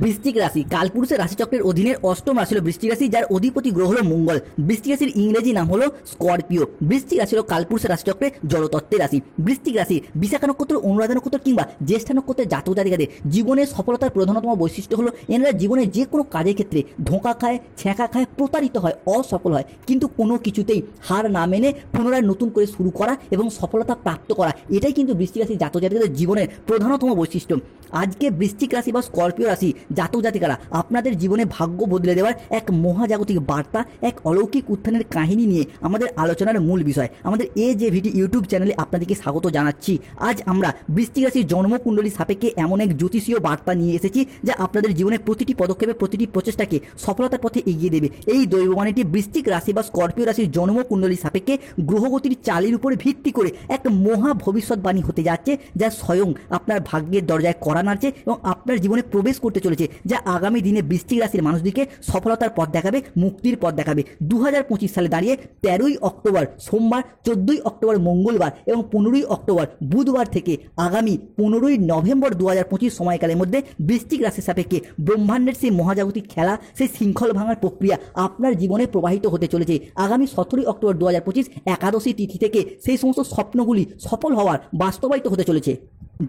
বৃশ্চিক রাশি কালপুরুষের রাশিচক্রের অধীনের অষ্টম রাশি হলো বৃশ্চিক রাশি, যার অধিপতি গ্রহ হলো মঙ্গল। বৃশ্চিক রাশির ইংরেজি নাম হলো স্করপিও। বৃশ্চিক রাশি হলো কালপুরুষের রাশিচক্রে জলতত্ত্বের রাশি। বৃশ্চিক রাশি বিশাখা নক্ষত্র, অনুরাধা নক্ষত্র কিংবা জ্যেষ্ঠা নক্ষত্রের জাতক জাতিকাদের জীবনের সফলতার প্রধানতম বৈশিষ্ট্য হলো এনারা জীবনে যে কোনো কাজের ক্ষেত্রে ধোঁকা খায়, ছ্যাঁকা খায়, প্রতারিত হয়, অসফল হয়, কিন্তু কোনো কিছুতেই হার না মেনে পুনরায় নতুন করে শুরু করা এবং সফলতা প্রাপ্ত করা, এটাই কিন্তু বৃশ্চিক রাশি জাতক জাতিকাদের জীবনের প্রধানতম বৈশিষ্ট্য। আজকে বৃশ্চিক রাশি বা স্করপিও রাশি জাতক জাতিকারা আপনাদের জীবনে ভাগ্য বদলে দেওয়ার এক মহাজাগতিক বার্তা, এক অলৌকিক উত্থানের কাহিনী নিয়ে আমাদের আলোচনার মূল বিষয়। আমাদের AJVT ইউটিউব চ্যানেলে আপনাদেরকে স্বাগত জানাচ্ছি। আজ আমরা বৃশ্চিক রাশির জন্মকুণ্ডলী সাপেক্ষে এমন এক জ্যোতিষীয় বার্তা নিয়ে এসেছি যা আপনাদের জীবনের প্রতিটি পদক্ষেপে, প্রতিটি প্রচেষ্টাকে সফলতার পথে এগিয়ে দেবে। এই দৈববাণীটি বৃশ্চিক রাশি বা স্করপিও রাশির জন্মকুণ্ডলী সাপেক্ষে গ্রহগতির চালের উপরে ভিত্তি করে এক মহা ভবিষ্যৎবাণী হতে যাচ্ছে, যা স্বয়ং আপনার ভাগ্যের দরজায় কড়া নাড়ছে এবং আপনার জীবনে প্রবেশ করতে চলেছে, যা আগামী দিনে বৃশ্চিক রাশির মানুষদেরকে সফলতার পথ দেখাবে, মুক্তির পথ দেখাবে। 2025 সালে দাঁড়িয়ে 13ই অক্টোবর সোমবার, 14ই অক্টোবর মঙ্গলবার এবং 15ই অক্টোবর বুধবার থেকে আগামী 15ই নভেম্বর 2025 সময়কালের মধ্যে বৃশ্চিক রাশির সাপেক্ষে ব্রহ্মাণ্ডের সেই মহাজাগতিক খেলা, সেই শৃঙ্খল ভাঙার প্রক্রিয়া আপনার জীবনে প্রবাহিত হতে চলেছে। আগামী 17ই অক্টোবর 2025 একাদশী তিথি থেকে সেই সমস্ত স্বপ্নগুলি সফল হওয়ার বাস্তবায়িত হতে চলেছে,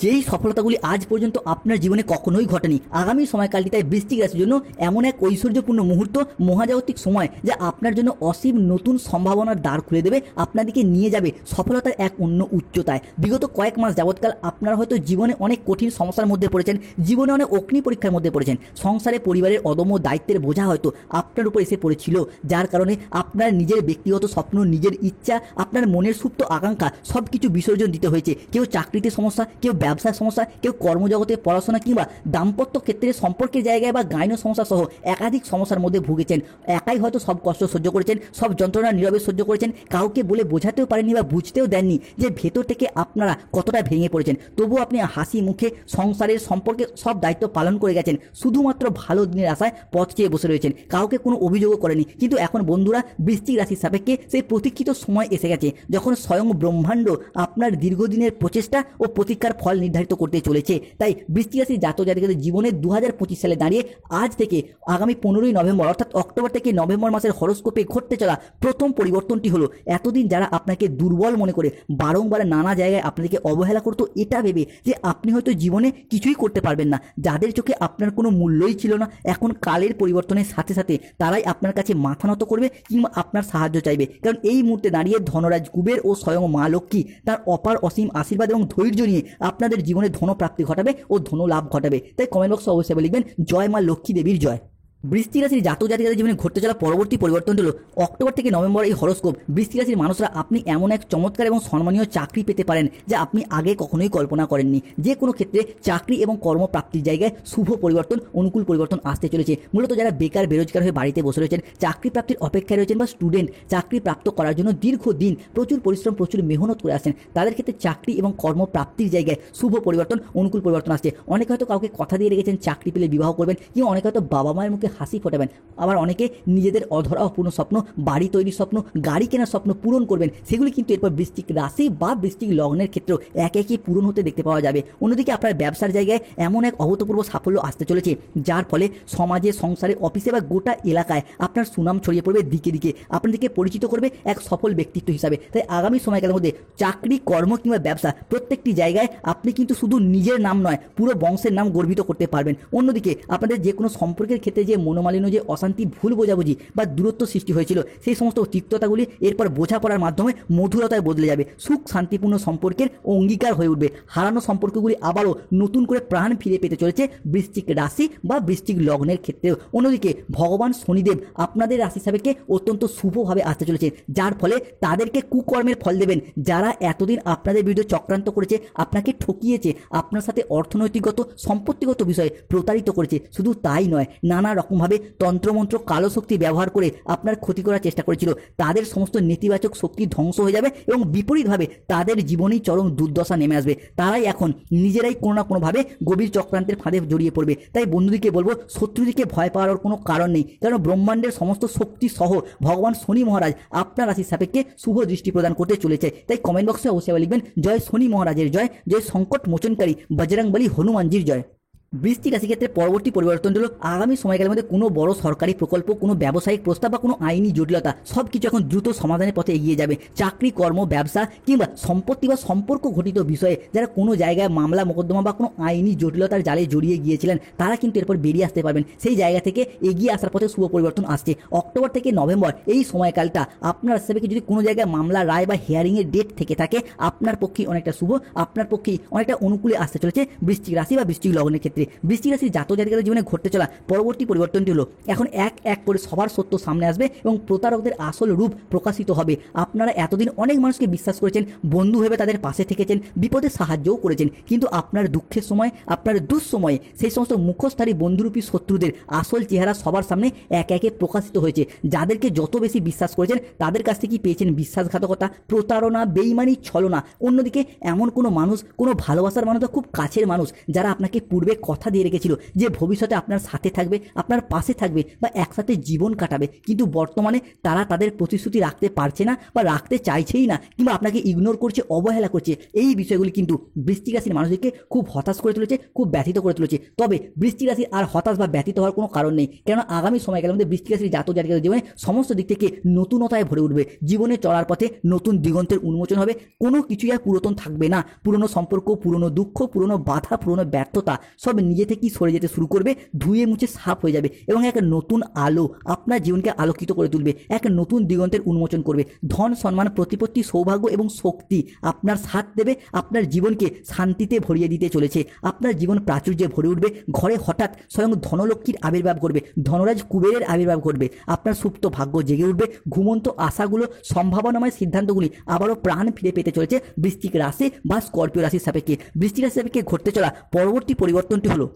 যেই সফলতাগুলি আজ পর্যন্ত আপনার জীবনে কখনোই ঘটেনি। আগামী সময়কালটি তাই বৃশ্চিক রাশির জন্য এমন এক ঐশ্বর্যপূর্ণ মুহূর্ত, মহাজাগতিক সময়, যা আপনার জন্য অসীম নতুন সম্ভাবনার দ্বার খুলে দেবে, আপনাদেরকে নিয়ে যাবে সফলতার এক অন্য উচ্চতায়। বিগত কয়েক মাস যাবৎকাল আপনারা হয়তো জীবনে অনেক কঠিন সমস্যার মধ্যে পড়েছেন, জীবনে অনেক অগ্নি পরীক্ষার মধ্যে পড়েছেন। সংসারে পরিবারের অদম্য দায়িত্বের বোঝা হয়তো আপনার উপর এসে পড়েছিল, যার কারণে আপনার নিজের ব্যক্তিগত স্বপ্ন, নিজের ইচ্ছা, আপনার মনের সুপ্ত আকাঙ্ক্ষা সব কিছু বিসর্জন দিতে হয়েছে। কেউ চাকরিতে সমস্যা, কেউ ব্যবসার সমস্যা, কেউ কর্মজগতে, পড়াশোনা কিংবা দাম্পত্য ক্ষেত্রে সম্পর্কের জায়গায় বা গাইনো সমস্যা সহ একাধিক সমস্যার মধ্যে ভুগেছেন। একাই হয়তো সব কষ্ট সহ্য করেছেন, সব যন্ত্রণা নীরবে সহ্য করেছেন, কাউকে বলে বোঝাতেও পারেননি বা বুঝতেও দেননি যে ভেতর থেকে আপনারা কতটা ভেঙে পড়েছেন। তবুও আপনি হাসি মুখে সংসারের সম্পর্কে সব দায়িত্ব পালন করে গেছেন, শুধুমাত্র ভালো দিনের আশায় পথ চেয়ে বসে রয়েছেন, কাউকে কোনো অভিযোগও করেনি। কিন্তু এখন বন্ধুরা, বৃশ্চিক রাশির সাপেক্ষে সেই প্রতীক্ষিত সময় এসে গেছে, যখন স্বয়ং ব্রহ্মাণ্ড আপনার দীর্ঘদিনের প্রচেষ্টা ও প্রতীক্ষার ফল নির্ধারিত করতে চলেছে। তাই বৃশ্চিক রাশির জাতক জাতিকাদের জীবনে 2025 সালে দাঁড়িয়ে আজ থেকে আগামী 15ই নভেম্বর অর্থাৎ অক্টোবর থেকে নভেম্বর মাসের হরোস্কোপে ঘটতে চলা প্রথম পরিবর্তনটি হলো, এতদিন যারা আপনাকে দুর্বল মনে করে বারংবার নানা জায়গায় আপনাদেরকে অবহেলা করতো, এটা ভেবে যে আপনি হয়তো জীবনে কিছুই করতে পারবেন না, যাদের চোখে আপনার কোনো মূল্যই ছিল না, এখন কালের পরিবর্তনের সাথে সাথে তারাই আপনার কাছে মাথা নত করবে কিংবা আপনার সাহায্য চাইবে। কারণ এই মুহূর্তে দাঁড়িয়ে ধনরাজ কুবের ও স্বয়ং মা লক্ষ্মী তার অপার অসীম আশীর্বাদ এবং ধৈর্য নিয়ে আপনাদের জীবনে ধনপ্রাপ্তি ঘটাবে ও ধনলাভ ঘটাবে। তাই কমেন্ট বক্সে অবশ্যই লিখবেন জয় মা লক্ষ্মী দেবীর জয়। বৃশ্চিক রাশির জাতক জাতিকাদের জীবনে ঘটতে চলা পরবর্তী পরিবর্তনটি হলো অক্টোবর থেকে নভেম্বর এই হরোস্কোপ। বৃশ্চিক রাশির মানুষরা আপনি এমন এক চমৎকার এবং সম্মানীয় চাকরি পেতে পারেন যা আপনি আগে কখনোই কল্পনা করেননি। যে কোনো ক্ষেত্রে চাকরি এবং কর্মপ্রাপ্তির জায়গায় শুভ পরিবর্তন, অনুকূল পরিবর্তন আসতে চলেছে। মূলত যারা বেকার বেরোজগার হয়ে বাড়িতে বসে রয়েছেন, চাকরি প্রাপ্তির অপেক্ষায় রয়েছেন বা স্টুডেন্ট চাকরি প্রাপ্ত করার জন্য দীর্ঘদিন প্রচুর পরিশ্রম, প্রচুর মেহনত করে আসছেন, তাদের ক্ষেত্রে চাকরি এবং কর্মপ্রাপ্তির জায়গায় শুভ পরিবর্তন, অনুকূল পরিবর্তন আসছে। অনেকে হয়তো কাউকে কথা দিয়ে রেখেছেন চাকরি পেলে বিবাহ করবেন, কিংবা অনেকে হয়তো বাবা মায়ের মুখে হাসি ফোটাবেন। আবার অনেকে নিজেদের অধরা অপূর্ণ স্বপ্ন, বাড়ি তৈরির স্বপ্ন, গাড়ি কেনার স্বপ্ন পূরণ করবেন। সেগুলি কিন্তু এরপর বৃশ্চিক রাশি বা বৃশ্চিক লগ্নের ক্ষেত্রেও একে একে পূরণ হতে দেখতে পাওয়া যাবে। অন্যদিকে আপনার ব্যবসার জায়গায় এমন এক অভূতপূর্ব সাফল্য আসতে চলেছে, যার ফলে সমাজে, সংসারে, অফিসে বা গোটা এলাকায় আপনার সুনাম ছড়িয়ে পড়বে দিকে দিকে, আপনাদেরকে পরিচিত করবে এক সফল ব্যক্তিত্ব হিসাবে। তাই আগামী সময়কালের মধ্যে চাকরি, কর্ম কিংবা ব্যবসা প্রত্যেকটি জায়গায় আপনি কিন্তু শুধু নিজের নাম নয়, পুরো বংশের নাম গর্বিত করতে পারবেন। অন্যদিকে আপনাদের যে কোনো সম্পর্কের ক্ষেত্রে যে মনোমালিন্য, যে অশান্তি, ভুল বোঝাবুঝি বা দূরত্ব সৃষ্টি হয়েছিল, সেই সমস্ত তিক্ততাগুলি এরপর বোঝাপড়ার মাধ্যমে মধুরতায় বদলে যাবে, সুখ শান্তিপূর্ণ সম্পর্কের অঙ্গীকার হয়ে উঠবে। হারানো সম্পর্কগুলি আবারও নতুন করে প্রাণ ফিরে পেতে চলেছে বৃশ্চিক রাশি বা বৃশ্চিক লগ্নের ক্ষেত্রেও। অন্যদিকে ভগবান শনিদেব আপনাদের রাশি সাপেক্ষে অত্যন্ত শুভভাবে আসতে চলেছে, যার ফলে তাদেরকে কুকর্মের ফল দেবেন যারা এতদিন আপনাদের বিরুদ্ধে চক্রান্ত করেছে, আপনাকে ঠকিয়েছে, আপনার সাথে অর্থনৈতিকগত, সম্পত্তিগত বিষয়ে প্রতারিত করেছে। শুধু তাই নয়, নানা রকমভাবে তন্ত্রমন্ত্র, কালো শক্তি ব্যবহার করে আপনার ক্ষতি করার চেষ্টা করেছিল, তাদের সমস্ত নেতিবাচক শক্তি ধ্বংস হয়ে যাবে এবং বিপরীতভাবে তাদের জীবনেই চরম দুর্দশা নেমে আসবে। তারাই এখন নিজেরাই কোনো না কোনোভাবে গভীর চক্রান্তের ফাঁদে জড়িয়ে পড়বে। তাই বন্ধুদিকে বলবো, শত্রুদিকে ভয় পাওয়ার কোনো কারণ নেই, কারণ ব্রহ্মাণ্ডের সমস্ত শক্তি সহ ভগবান শনি মহারাজ আপনার রাশির সাপেক্ষে শুভ দৃষ্টি প্রদান করতে চলেছে। তাই কমেন্ট বক্সে অবশ্যই লিখবেন জয় শনি মহারাজের জয়, জয় সংকট মোচনকারী বজরংবলী হনুমানজির জয়। বৃশ্চিক রাশি ক্ষেত্রে পরবর্তী পরিবর্তন হলো আগামী সময়কালের মধ্যে কোনো বড় সরকারি প্রকল্প, কোনো ব্যবসায়িক প্রস্তাব বা কোনো আইনি জটিলতা সবকিছু এখন দ্রুত সমাধানের পথে এগিয়ে যাবে। চাকরি, কর্ম, ব্যবসা কিংবা সম্পত্তি বা সম্পর্ক ঘটিত বিষয়ে যারা কোনো জায়গায় মামলা মোকদ্দমা বা কোনো আইনি জটিলতার জালে জড়িয়ে গিয়েছিলেন তারা কিন্তু এরপর বেরিয়ে আসতে পারবেন। সেই জায়গা থেকে এগিয়ে আসার পথে শুভ পরিবর্তন আসছে। অক্টোবর থেকে নভেম্বর এই সময়কালটা আপনার হিসেবে যদি কোনো জায়গায় মামলা, রায় বা হিয়ারিংয়ের ডেট থেকে থাকে আপনার পক্ষে অনেকটা শুভ, আপনার পক্ষেই অনেকটা অনুকূলে আসতে চলেছে বৃশ্চিক রাশি বা বৃশ্চিক লগ্নের ক্ষেত্রে। বৃশ্চিক রাশির জাতক জাতিকাদের জীবনে ঘটতে চলা পরবর্তী পরিবর্তনটি হলো এখন এক এক করে সবার সত্য সামনে আসবে এবং প্রতারকদের আসল রূপ প্রকাশিত হবে। আপনারা এতদিন অনেক মানুষকে বিশ্বাস করেছেন, বন্ধু ভেবে তাদের পাশে থেকেছেন, বিপদে সাহায্যও করেছেন, কিন্তু আপনার দুঃখের সময়, আপনার দুঃসময়ে সেই সমস্ত মুখোশধারী বন্ধুরূপী শত্রুদের আসল চেহারা সবার সামনে এক একে প্রকাশিত হয়েছে। যাদেরকে যত বেশি বিশ্বাস করেছেন তাদের কাছ থেকেই পেয়েছেন বিশ্বাসঘাতকতা, প্রতারণা, বেইমানি, ছলনা। অন্যদিকে এমন কোনো মানুষ, কোনো ভালোবাসার মানুষ বা খুব কাছের মানুষ যারা আপনাকে পূর্বে কথা দিয়ে রেখেছিল যে ভবিষ্যতে আপনার সাথে থাকবে, আপনার পাশে থাকবে বা একসাথে জীবন কাটাবে, কিন্তু বর্তমানে তারা তাদের প্রতিশ্রুতি রাখতে পারছে না বা রাখতে চাইছেই না, কিংবা আপনাকে ইগনোর করছে, অবহেলা করছে। এই বিষয়গুলি কিন্তু বৃশ্চিক রাশির মানুষদেরকে খুব হতাশ করে তুলেছে, খুব ব্যথিত করে তুলেছে। তবে বৃশ্চিক রাশির আর হতাশ বা ব্যথিত হওয়ার কোনো কারণ নেই, কেননা আগামী সময়কালের মধ্যে বৃশ্চিক রাশির জাতক জাতিকাদের জীবনে সমস্ত দিক থেকে নতুনতায় ভরে উঠবে। জীবনে চলার পথে নতুন দিগন্তের উন্মোচন হবে। কোনো কিছুই আর পুরাতন থাকবে না। পুরনো সম্পর্ক, পুরনো দুঃখ, পুরনো বাধা, পুরনো ব্যর্থতা সব নিজে থেকেই সরে যেতে শুরু করবে, ধুয়ে মুছে সাফ হয়ে যাবে এবং এক নতুন আলো আপনার জীবনকে আলোকিত করে তুলবে, এক নতুন দিগন্তের উন্মোচন করবে। ধন, সম্মান, প্রতিপত্তি, সৌভাগ্য এবং শক্তি আপনার সাথ দেবে, আপনার জীবনকে শান্তিতে ভরিয়ে দিতে চলেছে। আপনার জীবন প্রাচুর্যে ভরে উঠবে। ঘরে হঠাৎ স্বয়ং ধনলক্ষ্মীর আবির্ভাব ঘটবে, ধনরাজ কুবেরের আবির্ভাব ঘটবে। আপনার সুপ্ত ভাগ্য জেগে উঠবে। ঘুমন্ত আশাগুলো, সম্ভাবনাময় সিদ্ধান্তগুলি আবারও প্রাণ ফিরে পেতে চলেছে বৃশ্চিক রাশি বা স্করপিও রাশির সাপেক্ষে। বৃশ্চিক রাশির সাপেক্ষে ঘটতে চলা পরবর্তী পরিবর্তনটি হলো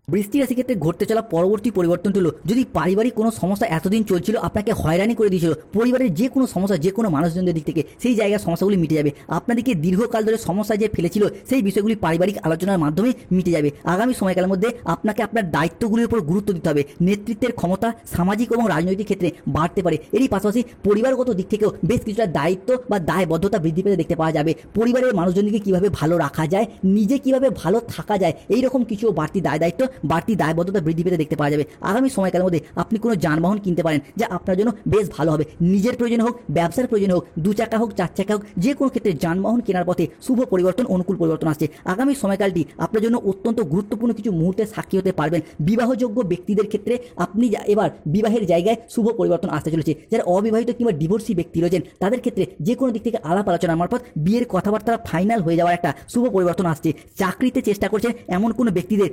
বৃশ্চিক রাশি ক্ষেত্রে ঘটতে চলা পরবর্তী পরিবর্তনটি হলো যদি পারিবারিক কোনো সমস্যা এতদিন চলছিল, আপনাকে হয়রানি করে দিয়েছিল, পরিবারের যে কোনো সমস্যা, যে কোনো মানুষজনদের দিক থেকে সেই জায়গার সমস্যাগুলি মিটে যাবে। আপনাদেরকে দীর্ঘকাল ধরে সমস্যা যে ফেলেছিল সেই বিষয়গুলি পারিবারিক আলোচনার মাধ্যমে মিটে যাবে। আগামী সময়কালের মধ্যে আপনাকে আপনার দায়িত্বগুলির উপর গুরুত্ব দিতে হবে। নেতৃত্বের ক্ষমতা সামাজিক এবং রাজনৈতিক ক্ষেত্রে বাড়তে পারে। এরই পাশাপাশি পরিবারগত দিক থেকেও বেশ কিছুটা দায়িত্ব বা দায়বদ্ধতা বৃদ্ধি পেতে দেখতে পাওয়া যাবে। পরিবারের মানুষজনকে কীভাবে ভালো রাখা যায়, নিজে কীভাবে ভালো থাকা যায়, এইরকম কিছু বাড়তি দায়িত্ব, বাড়তি দায়বদ্ধতা বৃদ্ধি পেতে দেখতে পাওয়া যাবে। আগামী সময়কালের মধ্যে আপনি কোনো যানবাহন কিনতে পারেন যা আপনার জন্য বেশ ভালো হবে। নিজের প্রয়োজন হোক, ব্যবসার প্রয়োজন হোক, 2 চাকা হোক, 4 চাকা হোক, যে কোনো ক্ষেত্রে যানবাহন কেনার পথে শুভ পরিবর্তন, অনুকূল পরিবর্তন আসছে। আগামী সময়কালটি আপনার জন্য অত্যন্ত গুরুত্বপূর্ণ কিছু মুহূর্তের সাক্ষী হতে পারবেন। বিবাহযোগ্য ব্যক্তিদের ক্ষেত্রে আপনি এবার বিবাহের জায়গায় শুভ পরিবর্তন আসতে চলেছে। যারা অবিবাহিত কিংবা ডিভোর্সি ব্যক্তি রয়েছেন তাদের ক্ষেত্রে যে কোনো দিক থেকে আলাপ আলোচনার মারফত বিয়ের কথাবার্তা ফাইনাল হয়ে যাওয়ার একটা শুভ পরিবর্তন আসছে। চাকরিতে চেষ্টা করছেন এমন কোনো ব্যক্তিদের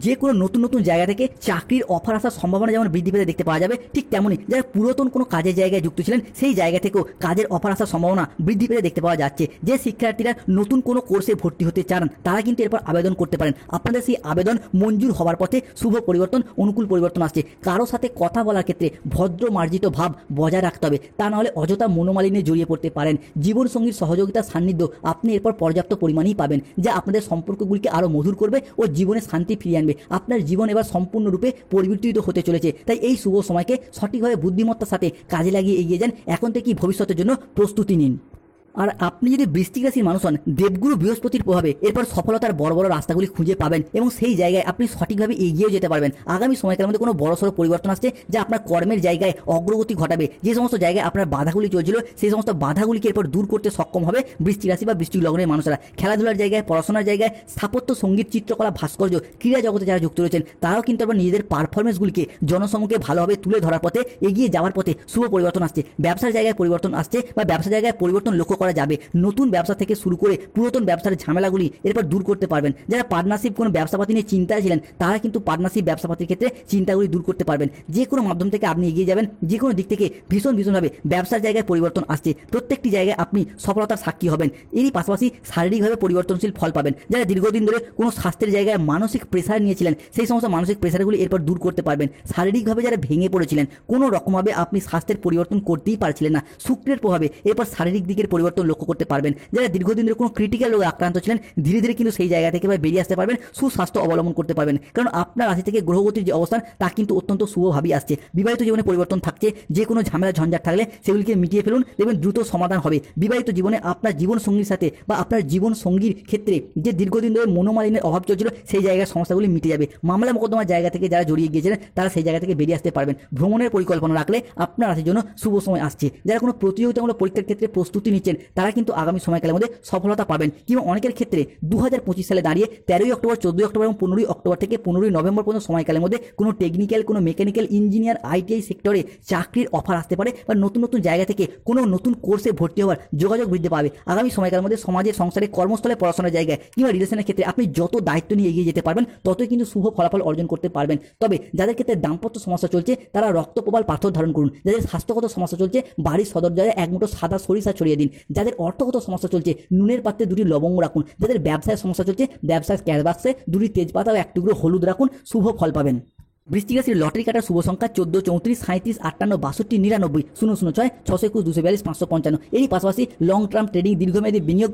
যে কোনো নতুন নতুন জায়গা থেকে চাকরির অফার আসার সম্ভাবনা যেমন বৃদ্ধি পেতে দেখতে পাওয়া যাবে, ঠিক তেমনই যারা পুরাতন কোনো কাজের জায়গায় যুক্ত ছিলেন সেই জায়গা থেকেও কাজের অফার আসার সম্ভাবনা বৃদ্ধি পেতে দেখতে পাওয়া যাচ্ছে। যে শিক্ষার্থীরা নতুন কোনো কোর্সে ভর্তি হতে চান তারা কিন্তু এরপর আবেদন করতে পারেন। আপনাদের সেই আবেদন মঞ্জুর হওয়ার পথে শুভ পরিবর্তন, অনুকূল পরিবর্তন আসছে। কারো সাথে কথা বলার ক্ষেত্রে ভদ্র মার্জিত ভাব বজায় রাখতে হবে, তা নাহলে অযথা মনোমালিন্যে জড়িয়ে পড়তে পারেন। জীবনসঙ্গীর সহযোগিতার সান্নিধ্য আপনি এরপর পর্যাপ্ত পরিমাণেই পাবেন, যা আপনাদের সম্পর্কগুলিকে আরও মধুর করবে ও জীবনে শান্তি ফিরিয়ে আনবে। আপনার জীবন এবার সম্পূর্ণরূপে পরিবর্তিত হতে চলেছে। তাই এই শুভ সময়কে সঠিকভাবে বুদ্ধিমত্তার সাথে কাজে লাগিয়ে এগিয়ে যান। এখন থেকেই ভবিষ্যতের জন্য প্রস্তুতি নিন। আর আপনি যদি বৃশ্চিক রাশির মানুষ হন, দেবগুরু বৃহস্পতির প্রভাবে এরপর সফলতার বড় বড় রাস্তাগুলি খুঁজে পাবেন এবং সেই জায়গায় আপনি সঠিকভাবে এগিয়ে যেতে পারবেন। আগামী সময়কালের মধ্যে কোনো বড়সড় পরিবর্তন আসছে যা আপনার কর্মের জায়গায় অগ্রগতি ঘটাবে। যে সমস্ত জায়গায় আপনার বাধাগুলি চলছিল সেই সমস্ত বাধাগুলিকে এরপর দূর করতে সক্ষম হবে বৃশ্চিক রাশি বা বৃশ্চিক লগ্নের মানুষরা। খেলাধুলার জায়গায়, পড়াশোনার জায়গায়, স্থাপত্য, সঙ্গীত, চিত্রকলা, ভাস্কর্য, ক্রীড়া জগতে যারা যুক্ত রয়েছেন তারাও কিন্তু আবার নিজেদের পারফরমেন্সগুলিকে জনসম্মুখে ভালোভাবে তুলে ধরার পথে এগিয়ে যাওয়ার পথে শুভ পরিবর্তন আসছে। ব্যবসার জায়গায় পরিবর্তন আসছে বা ব্যবসার জায়গায় পরিবর্তন লক্ষ্য করা যাবে। নতুন ব্যবসা থেকে শুরু করে পুরাতন ব্যবসার ঝামেলাগুলি এরপর দূর করতে পারবেন। যারা পার্টনারশিপ কোনো ব্যবসাপাতি নিয়ে চিন্তায় ছিলেন তারা কিন্তু পার্টনারশিপ ব্যবসাপাতির ক্ষেত্রে চিন্তাগুলি দূর করতে পারবেন। যে কোনো মাধ্যম থেকে আপনি এগিয়ে যাবেন। যে কোনো দিক থেকে ভীষণভাবে ব্যবসার জায়গায় পরিবর্তন আসছে। প্রত্যেকটি জায়গায় আপনি সফলতার সাক্ষী হবেন। এরই পাশাপাশি শারীরিকভাবে পরিবর্তনশীল ফল পাবেন। যারা দীর্ঘদিন ধরে কোনো স্বাস্থ্যের জায়গায় মানসিক প্রেসার নিয়েছিলেন সেই সমস্ত মানসিক প্রেসারগুলি এরপর দূর করতে পারবেন। শারীরিকভাবে যারা ভেঙে পড়েছিলেন, কোনো রকমভাবে আপনি স্বাস্থ্যের পরিবর্তন করতেই পারছিলেন না, শুক্রের প্রভাবে এরপর শারীরিক দিকের পরিবর্তন পরিবর্তন লক্ষ্য করতে পারবেন। যারা দীর্ঘদিন ধরে কোনো ক্রিটিক্যাল রোগে আক্রান্ত ছিলেন ধীরে ধীরে কিন্তু সেই জায়গা থেকে বেরিয়ে আসতে পারবেন, সুস্বাস্থ্য অবলম্বন করতে পারবেন, কারণ আপনার রাশি থেকে গ্রহগতির যে অবস্থান তা কিন্তু অত্যন্ত শুভভাবেই আসছে। বিবাহিত জীবনে পরিবর্তন থাকছে, যে কোনো ঝামেলা ঝঞ্ঝাট থাকলে সেগুলিকে মিটিয়ে ফেলুন, দেখবেন দ্রুত সমাধান হবে। বিবাহিত জীবনে আপনার জীবন সঙ্গীর সাথে বা আপনার জীবন সঙ্গীর ক্ষেত্রে যে দীর্ঘদিন ধরে মনোমালিন্যের অভাব চলছিল সেই জায়গার সমস্যাগুলি মিটে যাবে। মামলা মোকদ্দমার জায়গা থেকে যারা জড়িয়ে গিয়েছিলেন তারা সেই জায়গা থেকে বেরিয়ে আসতে পারবেন। ভ্রমণের পরিকল্পনা রাখলে আপনার রাশির জন্য শুভ সময় আসছে। যারা কোনো প্রতিযোগিতামূলক পরীক্ষার ক্ষেত্রে প্রস্তুতি নিচ্ছেন তারা কিন্তু আগামী সময়কালের মধ্যে সফলতা পাবেন। কিংবা অনেকের ক্ষেত্রে 2025 সালে দাঁড়িয়ে 13ই অক্টোবর, 14ই অক্টোবর এবং 15ই অক্টোবর থেকে 15ই নভেম্বর পর্যন্ত সময়কালের মধ্যে কোনো টেকনিক্যাল, কোনো মেকানিক্যাল, ইঞ্জিনিয়ার, আইটিআই সেক্টরে চাকরির অফার আসতে পারে বা নতুন নতুন জায়গা থেকে কোনো নতুন কোর্সে ভর্তি হওয়ার যোগাযোগ বৃদ্ধি পাবে। আগামী সময়কালের মধ্যে সমাজে, সংসারে, কর্মস্থলে, পড়াশোনার জায়গায় কিংবা রিলেশনের ক্ষেত্রে আপনি যত দায়িত্ব নিয়ে এগিয়ে যেতে পারবেন ততই কিন্তু শুভ ফলাফল অর্জন করতে পারবেন। তবে যাদের ক্ষেত্রে দাম্পত্য সমস্যা চলছে তারা রক্তপ্রবাল পাথর ধারণ করুন। যাদের স্বাস্থ্যগত সমস্যা চলছে বাড়ির সদর জায়গায় এক মুঠো সাদা সরিষা ছড়িয়ে দিন। যাদের অর্থগত সমস্যা চলছে নুনের পাত্রে 2টি লবঙ্গ রাখুন। যাদের ব্যবসায় সমস্যা চলছে ব্যবসায় ক্যাশ বাক্সে 2টি তেজপাতা ও 1 টুকরো হলুদ রাখুন, শুভ ফল পাবেন। বৃশ্চিক রাশির লটারি কাটার শুভ সংখ্যা 14, 34, 37, 58, 62, 99, 006, 621, 242, 555। এরই পাশাপাশি লং টার্ম ট্রেডিং, দীর্ঘমেয়াদী বিনিয়োগ